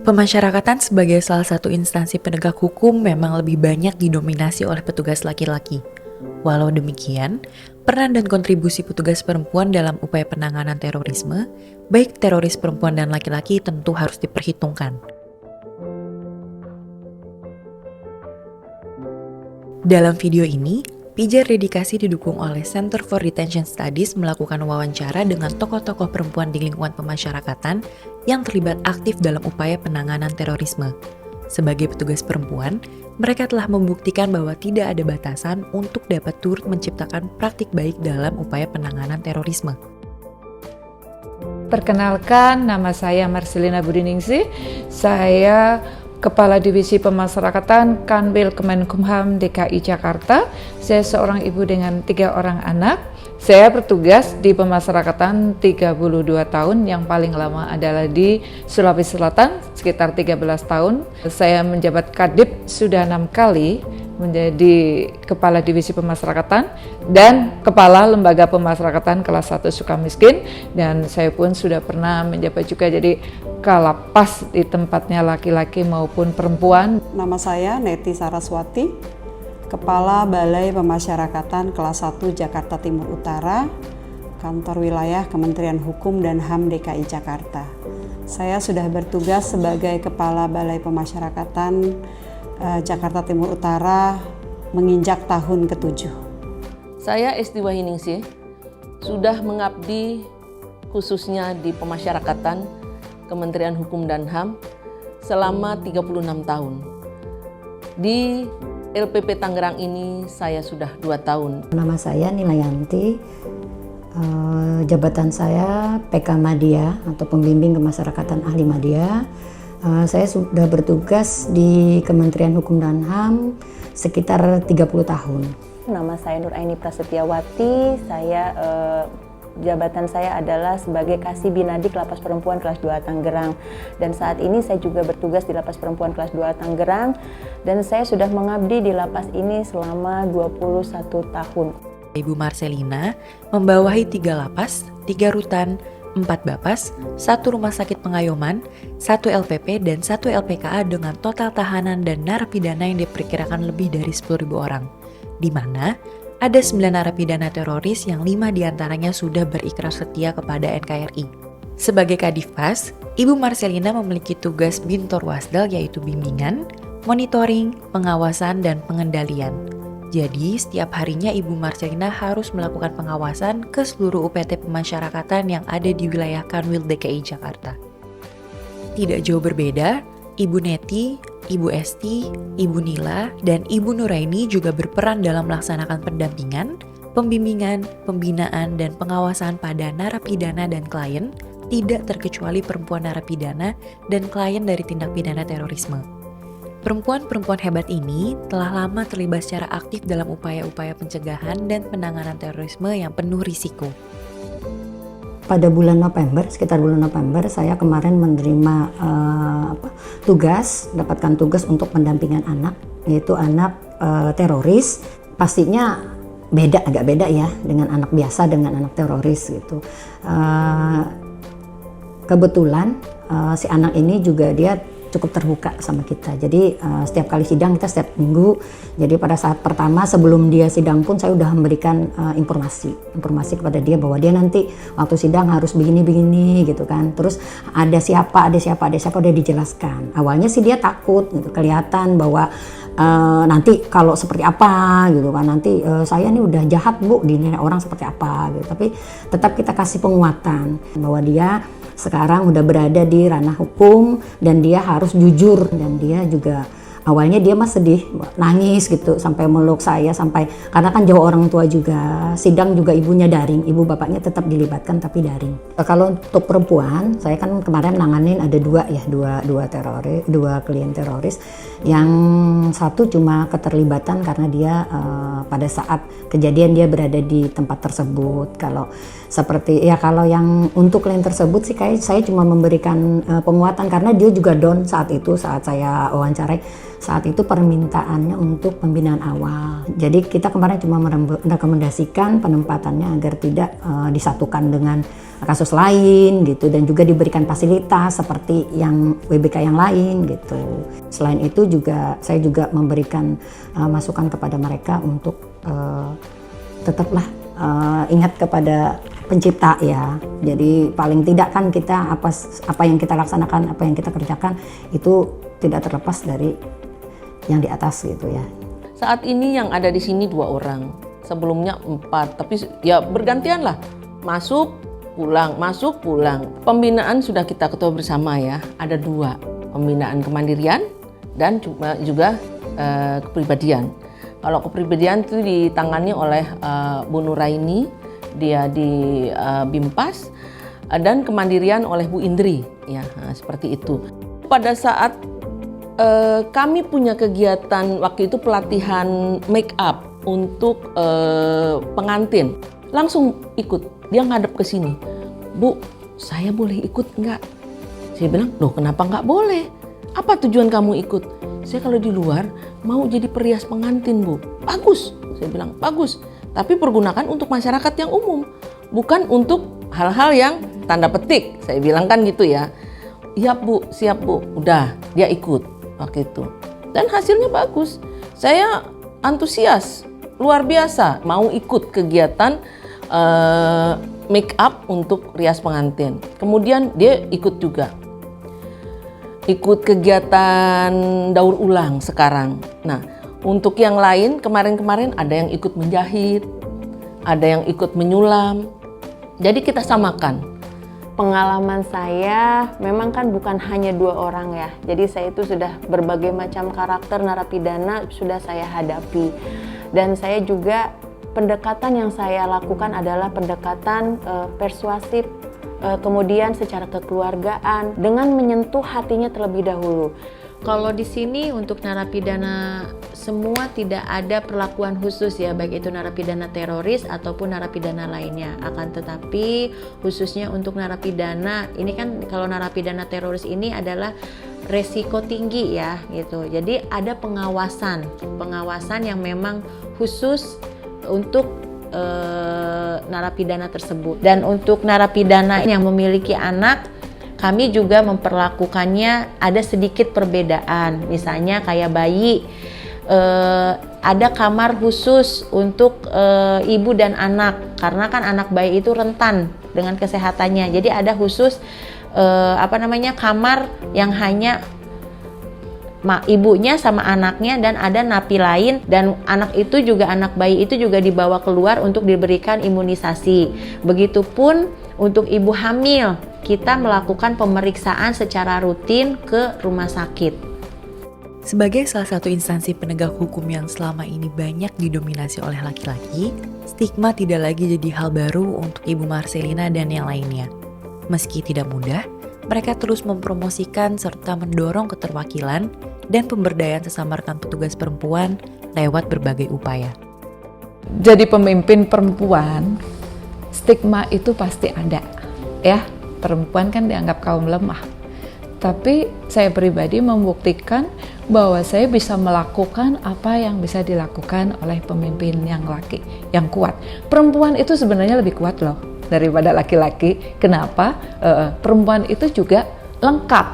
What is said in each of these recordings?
Pemasyarakatan sebagai salah satu instansi penegak hukum memang lebih banyak didominasi oleh petugas laki-laki. Walau demikian, peran dan kontribusi petugas perempuan dalam upaya penanganan terorisme, baik teroris perempuan dan laki-laki tentu harus diperhitungkan. Dalam video ini, Pijar Dedikasi didukung oleh Center for Detention Studies melakukan wawancara dengan tokoh-tokoh perempuan di lingkungan pemasyarakatan yang terlibat aktif dalam upaya penanganan terorisme. Sebagai petugas perempuan, mereka telah membuktikan bahwa tidak ada batasan untuk dapat turut menciptakan praktik baik dalam upaya penanganan terorisme. Perkenalkan, nama saya Marcelina Budiningsih. Saya Kepala Divisi Pemasyarakatan Kanwil Kemenkumham DKI Jakarta. Saya seorang ibu dengan 3 orang anak. Saya bertugas di pemasyarakatan 32 tahun, yang paling lama adalah di Sulawesi Selatan, sekitar 13 tahun. Saya menjabat Kadip sudah 6 kali, menjadi Kepala Divisi Pemasyarakatan dan Kepala Lembaga Pemasyarakatan kelas 1 Sukamiskin, dan saya pun sudah pernah menjabat juga jadi Kalapas di tempatnya laki-laki maupun perempuan. Nama saya Neti Saraswati, Kepala Balai Pemasyarakatan kelas 1 Jakarta Timur Utara, Kantor Wilayah Kementerian Hukum dan HAM DKI Jakarta. Saya sudah bertugas sebagai Kepala Balai Pemasyarakatan Jakarta Timur Utara menginjak tahun ke-7. Saya Esti Wahiningsih, sudah mengabdi khususnya di pemasyarakatan Kementerian Hukum dan HAM selama 36 tahun. Di LPP Tangerang ini saya sudah 2 tahun. Nama saya Nilayanti, jabatan saya PK Madya atau Pembimbing Kemasyarakatan Ahli Madya. Saya sudah bertugas di Kementerian Hukum dan HAM sekitar 30 tahun. Nama saya Nuraini Prasetyawati, jabatan saya adalah sebagai Kasih Binadik Lapas Perempuan kelas 2 Tangerang. Dan saat ini saya juga bertugas di Lapas Perempuan kelas 2 Tangerang, dan saya sudah mengabdi di lapas ini selama 21 tahun. Ibu Marcelina membawahi 3 lapas, 3 rutan, 4 bapas, 1 rumah sakit pengayoman, 1 LPP, dan 1 LPKA dengan total tahanan dan narapidana yang diperkirakan lebih dari 10.000 orang, di mana ada 9 narapidana teroris yang 5 diantaranya sudah berikrar setia kepada NKRI. Sebagai Kadifpas, Ibu Marcelina memiliki tugas Bintor Wasdal, yaitu bimbingan, monitoring, pengawasan, dan pengendalian. Jadi, setiap harinya Ibu Marcelina harus melakukan pengawasan ke seluruh UPT pemasyarakatan yang ada di wilayah Kanwil DKI Jakarta. Tidak jauh berbeda, Ibu Neti, Ibu Esti, Ibu Nila, dan Ibu Nuraini juga berperan dalam melaksanakan pendampingan, pembimbingan, pembinaan, dan pengawasan pada narapidana dan klien, tidak terkecuali perempuan narapidana dan klien dari tindak pidana terorisme. Perempuan-perempuan hebat ini telah lama terlibat secara aktif dalam upaya-upaya pencegahan dan penanganan terorisme yang penuh risiko. Pada bulan November, sekitar bulan November, saya kemarin menerima dapatkan tugas untuk pendampingan anak, yaitu anak teroris. Pastinya agak beda ya dengan anak biasa dengan anak teroris gitu. Kebetulan si anak ini juga dia cukup terbuka sama kita. Jadi setiap kali sidang kita setiap minggu. Jadi pada saat pertama sebelum dia sidang pun saya udah memberikan informasi kepada dia bahwa dia nanti waktu sidang harus begini gitu kan. Terus ada siapa udah dijelaskan. Awalnya sih dia takut gitu, kelihatan bahwa nanti kalau seperti apa gitu kan, nanti saya nih udah jahat Bu, dinilai orang seperti apa gitu. Tapi tetap kita kasih penguatan bahwa dia sekarang udah berada di ranah hukum dan dia harus jujur, dan dia juga awalnya dia mah sedih, nangis gitu sampai meluk saya, sampai karena kan jauh orang tua juga, sidang juga ibunya daring, ibu bapaknya tetap dilibatkan tapi daring. Kalau untuk perempuan, saya kan kemarin nanganin ada dua klien teroris, yang satu cuma keterlibatan karena dia pada saat kejadian dia berada di tempat tersebut. Kalau yang untuk klien tersebut sih kayak saya cuma memberikan penguatan karena dia juga down saat saya wawancarai. Saat itu permintaannya untuk pembinaan awal. Jadi kita kemarin cuma merekomendasikan penempatannya agar tidak disatukan dengan kasus lain gitu, dan juga diberikan fasilitas seperti yang WBK yang lain gitu. Selain itu juga saya juga memberikan masukan kepada mereka untuk tetaplah ingat kepada pencipta ya. Jadi paling tidak kan kita apa yang kita laksanakan, apa yang kita kerjakan itu tidak terlepas dari yang di atas gitu ya. Saat ini yang ada di sini 2 orang, sebelumnya 4, tapi ya bergantian lah, masuk pulang. Pembinaan sudah kita ketua bersama ya, ada 2, pembinaan kemandirian dan juga kepribadian. Kalau kepribadian itu ditangani oleh Bu Nuraini, dia di Bimpas, dan kemandirian oleh Bu Indri ya, seperti itu. Pada saat kami punya kegiatan waktu itu pelatihan make up untuk pengantin, langsung ikut. Dia ngadep ke sini, "Bu, saya boleh ikut nggak?" Saya bilang, "Loh, kenapa nggak boleh? Apa tujuan kamu ikut?" "Saya kalau di luar mau jadi perias pengantin, Bu." "Bagus," saya bilang, "bagus. Tapi pergunakan untuk masyarakat yang umum, bukan untuk hal-hal yang tanda petik." Saya bilang kan gitu ya. "Iya Bu, siap Bu." Udah, dia ikut waktu itu. Dan hasilnya bagus. Saya antusias, luar biasa, mau ikut kegiatan make up untuk rias pengantin. Kemudian dia ikut juga. Ikut kegiatan daur ulang sekarang. Nah, untuk yang lain kemarin-kemarin ada yang ikut menjahit, ada yang ikut menyulam. Jadi kita samakan. Pengalaman saya memang kan bukan hanya 2 orang ya. Jadi saya itu sudah berbagai macam karakter narapidana sudah saya hadapi. Dan saya juga pendekatan yang saya lakukan adalah pendekatan persuasif, kemudian secara kekeluargaan dengan menyentuh hatinya terlebih dahulu. Kalau di sini untuk narapidana semua tidak ada perlakuan khusus ya, baik itu narapidana teroris ataupun narapidana lainnya. Akan tetapi khususnya untuk narapidana, ini kan kalau narapidana teroris ini adalah resiko tinggi ya gitu. Jadi ada pengawasan yang memang khusus untuk narapidana tersebut. Dan untuk narapidana yang memiliki anak, kami juga memperlakukannya ada sedikit perbedaan. Misalnya kayak bayi, ada kamar khusus untuk ibu dan anak, karena kan anak bayi itu rentan dengan kesehatannya. Jadi ada khusus kamar yang hanya ibunya sama anaknya, dan ada napi lain, dan anak bayi itu juga dibawa keluar untuk diberikan imunisasi. Begitupun untuk ibu hamil, kita melakukan pemeriksaan secara rutin ke rumah sakit. Sebagai salah satu instansi penegak hukum yang selama ini banyak didominasi oleh laki-laki, stigma tidak lagi jadi hal baru untuk Ibu Marcelina dan yang lainnya. Meski tidak mudah, mereka terus mempromosikan serta mendorong keterwakilan dan pemberdayaan sesama rekan petugas perempuan lewat berbagai upaya. Jadi pemimpin perempuan, stigma itu pasti ada ya. Perempuan kan dianggap kaum lemah. Tapi saya pribadi membuktikan bahwa saya bisa melakukan apa yang bisa dilakukan oleh pemimpin yang laki, yang kuat. Perempuan itu sebenarnya lebih kuat loh daripada laki-laki. Kenapa? Perempuan itu juga lengkap.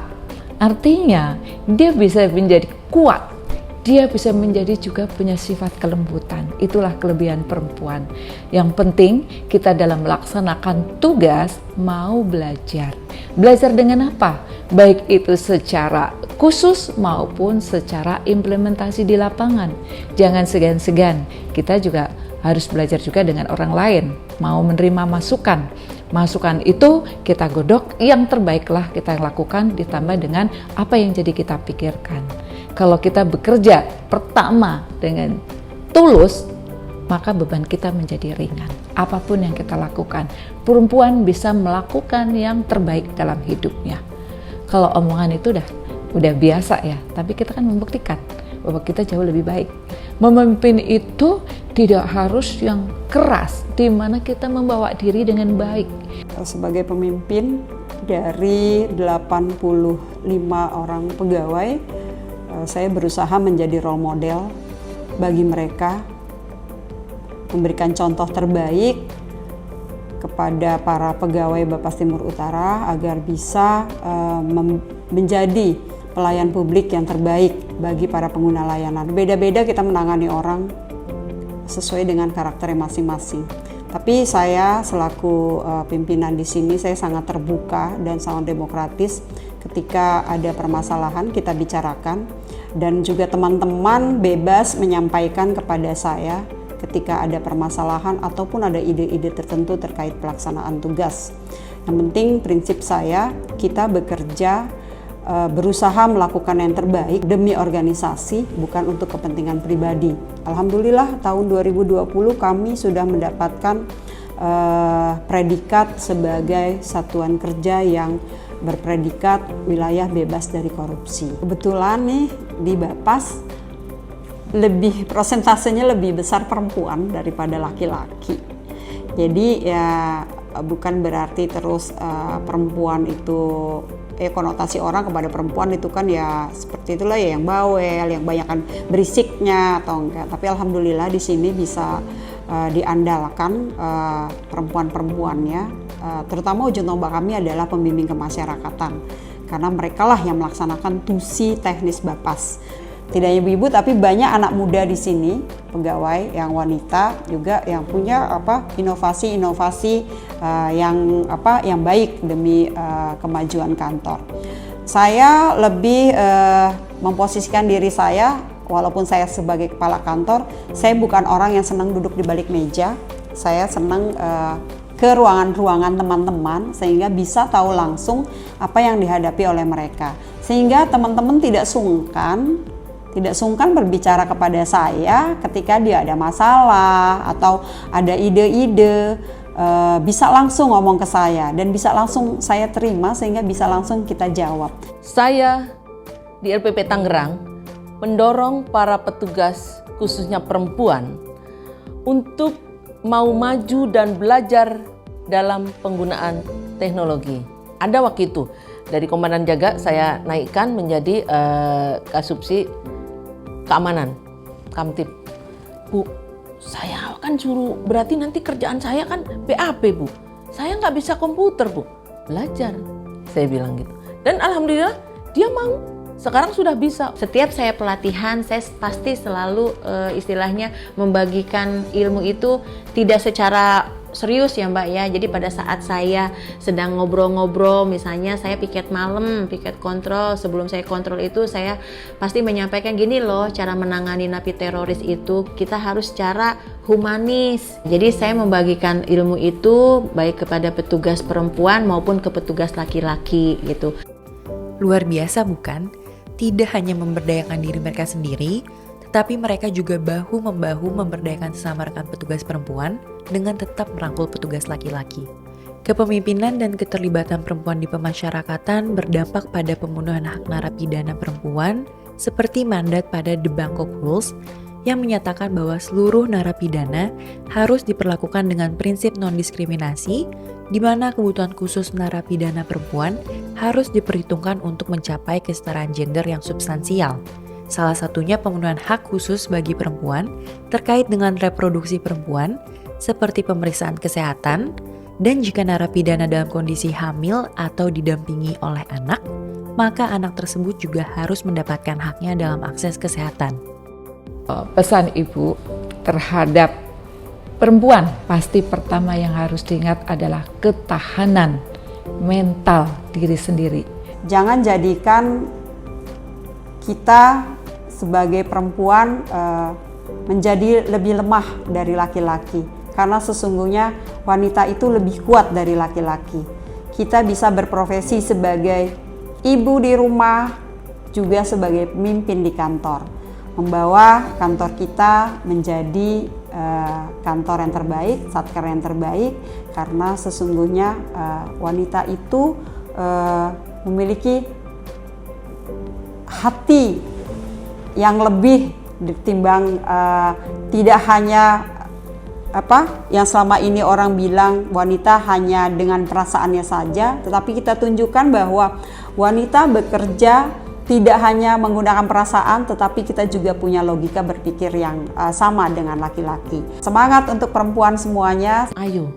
Artinya dia bisa menjadi kuat. Dia bisa menjadi juga punya sifat kelembutan. Itulah kelebihan perempuan. Yang penting kita dalam melaksanakan tugas mau belajar. Belajar dengan apa? Baik itu secara khusus maupun secara implementasi di lapangan. Jangan segan-segan. Kita juga harus belajar juga dengan orang lain. Mau menerima masukan. Masukan itu kita godok, yang terbaiklah kita lakukan ditambah dengan apa yang jadi kita pikirkan. Kalau kita bekerja pertama dengan tulus, maka beban kita menjadi ringan. Apapun yang kita lakukan, perempuan bisa melakukan yang terbaik dalam hidupnya. Kalau omongan itu udah biasa ya, tapi kita kan membuktikan bahwa kita jauh lebih baik. Memimpin itu tidak harus yang keras, di mana kita membawa diri dengan baik. Sebagai pemimpin dari 85 orang pegawai, saya berusaha menjadi role model bagi mereka, memberikan contoh terbaik kepada para pegawai Bappas Timur Utara agar bisa menjadi pelayan publik yang terbaik bagi para pengguna layanan. Beda-beda kita menangani orang sesuai dengan karakternya masing-masing. Tapi saya selaku pimpinan di sini, saya sangat terbuka dan sangat demokratis. Ketika ada permasalahan kita bicarakan, dan juga teman-teman bebas menyampaikan kepada saya ketika ada permasalahan ataupun ada ide-ide tertentu terkait pelaksanaan tugas. Yang penting prinsip saya, kita bekerja berusaha melakukan yang terbaik demi organisasi, bukan untuk kepentingan pribadi. Alhamdulillah tahun 2020 kami sudah mendapatkan predikat sebagai satuan kerja yang berpredikat wilayah bebas dari korupsi. Kebetulan nih di Bappas persentasenya lebih besar perempuan daripada laki-laki. Jadi ya bukan berarti terus perempuan itu konotasi orang kepada perempuan itu kan ya seperti itulah ya, yang bawel, yang banyakan berisiknya atau enggak. Tapi alhamdulillah di sini bisa diandalkan perempuan-perempuannya, terutama ujung tombak kami adalah pembimbing kemasyarakatan, karena mereka lah yang melaksanakan tusi teknis Bappas. Tidak hanya ibu-ibu tapi banyak anak muda di sini, pegawai yang wanita juga yang punya inovasi-inovasi yang baik demi kemajuan kantor. Saya lebih memposisikan diri saya, walaupun saya sebagai kepala kantor, saya bukan orang yang senang duduk di balik meja. Saya senang ke ruangan-ruangan teman-teman sehingga bisa tahu langsung apa yang dihadapi oleh mereka. Sehingga teman-teman tidak sungkan berbicara kepada saya ketika dia ada masalah atau ada ide-ide, bisa langsung ngomong ke saya dan bisa langsung saya terima sehingga bisa langsung kita jawab. Saya di LPP Tangerang mendorong para petugas khususnya perempuan untuk mau maju dan belajar dalam penggunaan teknologi. Ada waktu itu dari Komandan Jaga saya naikkan menjadi Kasubsi Keamanan, Kamtib. Bu, saya kan suruh, berarti nanti kerjaan saya kan BAP Bu. Saya nggak bisa komputer Bu, belajar. Saya bilang gitu. Dan alhamdulillah dia mau. Sekarang sudah bisa. Setiap saya pelatihan, saya pasti selalu istilahnya membagikan ilmu itu tidak secara serius ya Mbak ya. Jadi pada saat saya sedang ngobrol-ngobrol, misalnya saya piket malam, piket kontrol, sebelum saya kontrol itu saya pasti menyampaikan gini loh, cara menangani napi teroris itu kita harus secara humanis. Jadi saya membagikan ilmu itu baik kepada petugas perempuan maupun ke petugas laki-laki gitu. Luar biasa bukan? Tidak hanya memberdayakan diri mereka sendiri, tetapi mereka juga bahu-membahu memberdayakan sesama rekan petugas perempuan dengan tetap merangkul petugas laki-laki. Kepemimpinan dan keterlibatan perempuan di pemasyarakatan berdampak pada pemenuhan hak narapidana perempuan seperti mandat pada The Bangkok Rules yang menyatakan bahwa seluruh narapidana harus diperlakukan dengan prinsip non-diskriminasi, di mana kebutuhan khusus narapidana perempuan harus diperhitungkan untuk mencapai kesetaraan gender yang substansial. Salah satunya pemenuhan hak khusus bagi perempuan terkait dengan reproduksi perempuan, seperti pemeriksaan kesehatan, dan jika narapidana dalam kondisi hamil atau didampingi oleh anak, maka anak tersebut juga harus mendapatkan haknya dalam akses kesehatan. Pesan Ibu terhadap perempuan pasti pertama yang harus diingat adalah ketahanan mental diri sendiri. Jangan jadikan kita sebagai perempuan menjadi lebih lemah dari laki-laki, karena sesungguhnya wanita itu lebih kuat dari laki-laki. Kita bisa berprofesi sebagai ibu di rumah, juga sebagai pemimpin di kantor, membawa kantor kita menjadi kantor yang terbaik, satker yang terbaik, karena sesungguhnya wanita itu memiliki hati yang lebih ditimbang tidak hanya yang selama ini orang bilang wanita hanya dengan perasaannya saja, tetapi kita tunjukkan bahwa wanita bekerja tidak hanya menggunakan perasaan, tetapi kita juga punya logika berpikir yang sama dengan laki-laki. Semangat untuk perempuan semuanya. Ayo,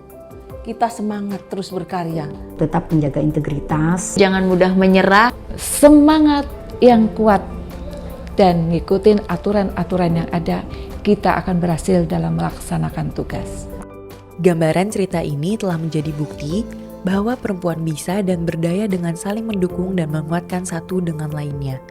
kita semangat terus berkarya. Tetap menjaga integritas. Jangan mudah menyerah. Semangat yang kuat dan ngikutin aturan-aturan yang ada, kita akan berhasil dalam melaksanakan tugas. Gambaran cerita ini telah menjadi bukti bahwa perempuan bisa dan berdaya dengan saling mendukung dan menguatkan satu dengan lainnya.